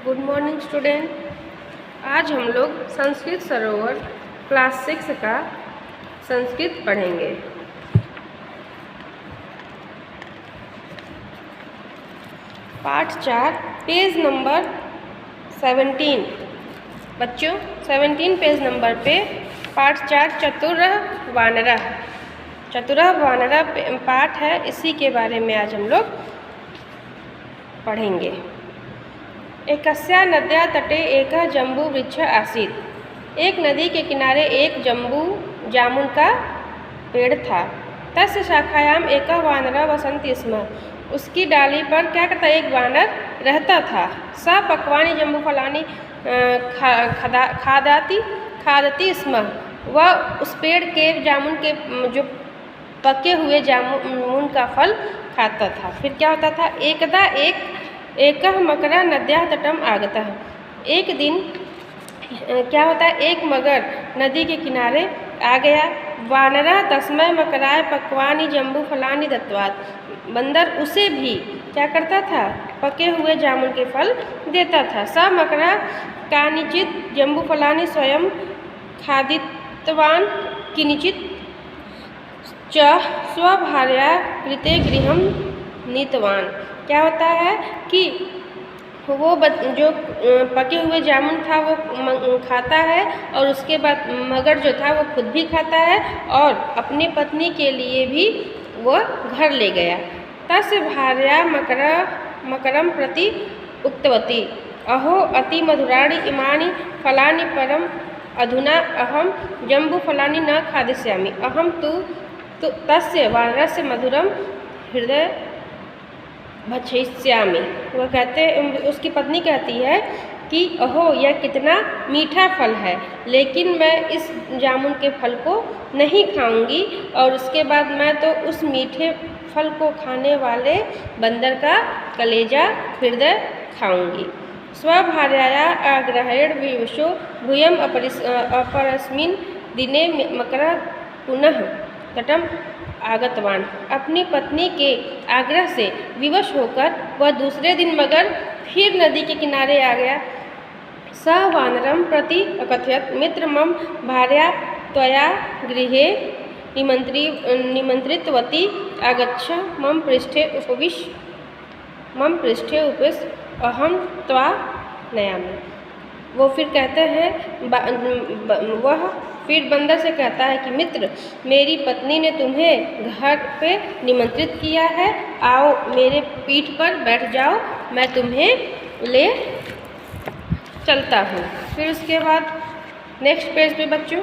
Good morning student. आज हम लोग संस्कृत सरोवर क्लास 6 का संस्कृत पढ़ेंगे। पाठ 4 पेज नंबर 17। बच्चों 17 पेज नंबर पे पाठ 4 चतुरः वानरः पाठ है, इसी के बारे में आज हम लोग पढ़ेंगे। एकस्या नद्या तटे एकः जम्बू वृक्ष आसीत्। एक नदी के किनारे एक जामुन का पेड़ था। तस्य शाखायाम एकः वानरः वसन्ति स्म। उसकी डाली पर क्या करता, एक वानर रहता था। स पक्वानि जम्बूफलानि खादति स्म। वह उस पेड़ के जामुन के जो पके हुए जामुन का फल खाता था। फिर क्या होता था, एकदा एकः मकरः नद्याः तटम आगतः। एक दिन क्या होता है, एक मगर नदी के किनारे आ गया। वानरः तस्मै मकराय पक्वानि जम्बूफलानि दत्तवात्। बंदर उसे भी क्या करता था, पके हुए जामुन के फल देता था। स मकरः कानिचित् जम्बूफलानि स्वयं खादितवान् किंचित् च स्वभार्या कृते गृहं नीतवान्। क्या होता है कि वो जो पके हुए जामुन था वो खाता है, और उसके बाद मगर जो था वो खुद भी खाता है और अपनी पत्नी के लिए भी वो घर ले गया। तस्य भार्या मकरम प्रति उक्तवती, अहो अति मधुराणि इमानि फलानि परम अधुना अहम जम्बूफलानि न खादिष्यामि। अहम तु तस्य वानरस्य मधुरम हृदय भक्षयिष्यामि। वह कहते, उसकी पत्नी कहती है कि अहो यह कितना मीठा फल है, लेकिन मैं इस जामुन के फल को नहीं खाऊंगी, और उसके बाद मैं तो उस मीठे फल को खाने वाले बंदर का कलेजा हृदय खाऊंगी। स्वभार्याया आग्रहेण विवशो भूयम् अपरस्मिन् दिने मकरः पुनः तटम आगतवान। अपनी पत्नी के आग्रह से विवश होकर वह दूसरे दिन मगर फिर नदी के किनारे आ गया। स वानरम प्रति अकथयत्, मित्र मम भार्या त्वया गृहे निमंत्रितवती, आगच्छ मम पृष्ठे उपविश अहम त्वा नयामि। वो फिर कहते हैं, वह फिर बंदर से कहता है कि मित्र, मेरी पत्नी ने तुम्हें घर पे निमंत्रित किया है, आओ मेरे पीठ पर बैठ जाओ, मैं तुम्हें ले चलता हूँ। फिर उसके बाद नेक्स्ट पेज पे बच्चों,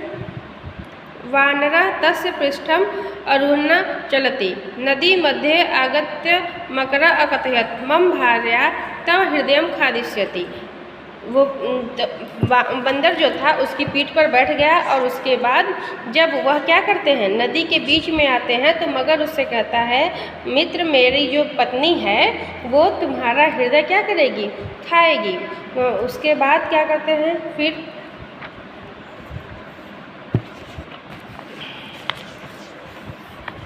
वानरः तस्य पृष्ठम अरुहन् चलति। नदी मध्ये आगत्य मकरः अकथयत्, मम भार्या तव हृदय खादिष्यति। वो बंदर जो था उसकी पीठ पर बैठ गया, और उसके बाद जब वह क्या करते हैं, नदी के बीच में आते हैं, तो मगर उससे कहता है, मित्र मेरी जो पत्नी है वो तुम्हारा हृदय क्या करेगी, खाएगी। तो उसके बाद क्या करते हैं, फिर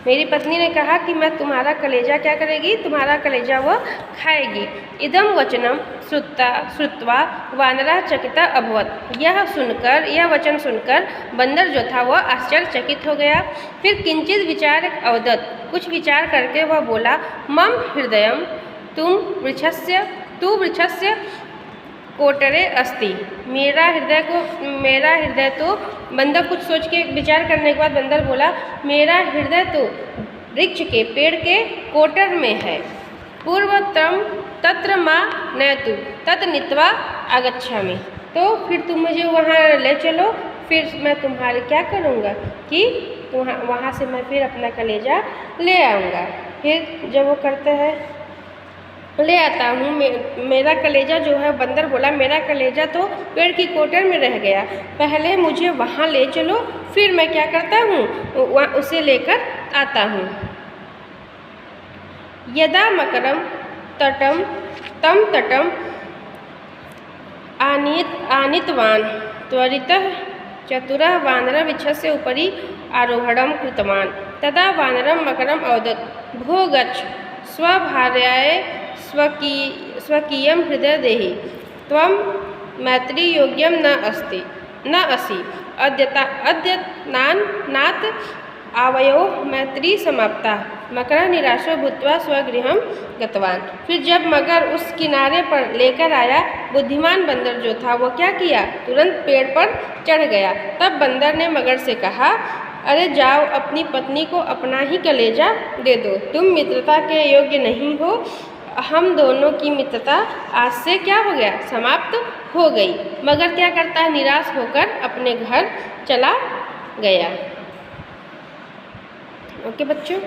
मेरी पत्नी ने कहा कि मैं तुम्हारा कलेजा क्या करेगी, तुम्हारा कलेजा वो खाएगी। इदम वचनम श्रुत्वा वानरः चकितः अभवत्। यह वचन सुनकर बंदर जो था वह आश्चर्यचकित हो गया। फिर किंचित विचार अवदत्, कुछ विचार करके वह बोला, मम हृदयम तु वृक्षस्य कोटरे अस्ति। मेरा हृदय तो बंदर कुछ सोच के विचार करने के बाद बंदर बोला, मेरा हृदय तो वृक्ष के पेड़ के कोटर में है। पूर्वत्रम तत्र मां नयतु तत् नीत्वा आगच्छामि। तो फिर तुम मुझे वहाँ ले चलो, फिर मैं तुम्हारे क्या करूँगा कि वहाँ से मैं फिर अपना कलेजा ले आऊँगा। फिर जब वो करते हैं, ले आता हूँ, मेरा कलेजा जो है, बंदर बोला मेरा कलेजा तो पेड़ की कोटर में रह गया, पहले मुझे वहाँ ले चलो, फिर मैं क्या करता हूँ, उसे लेकर आता हूँ। यदा मकरम तटम आनीतवान् त्वरितः चतुरः वानरः वृक्षस्य उपरि आरोहणं कृतवान्। तदा वानरं मकरम् अवदत्, भो गच्छ स्वभार्यायै स्वकीयं हृदय देहि। त्वं मैत्री योग्यं न असि अद्यतनात् आवयोः मैत्री समाप्ता। मकरः निराशो भूत्वा स्वगृहं गतवान। फिर जब मगर उस किनारे पर लेकर आया, बुद्धिमान बंदर जो था वो क्या किया, तुरंत पेड़ पर चढ़ गया। तब बंदर ने मगर से कहा, अरे जाओ, अपनी पत्नी को अपना ही कलेजा दे दो, तुम मित्रता के योग्य नहीं हो। हम दोनों की मित्रता आज से क्या हो गया, समाप्त हो गई। मगर क्या करता है, निराश होकर अपने घर चला गया। ओके बच्चों।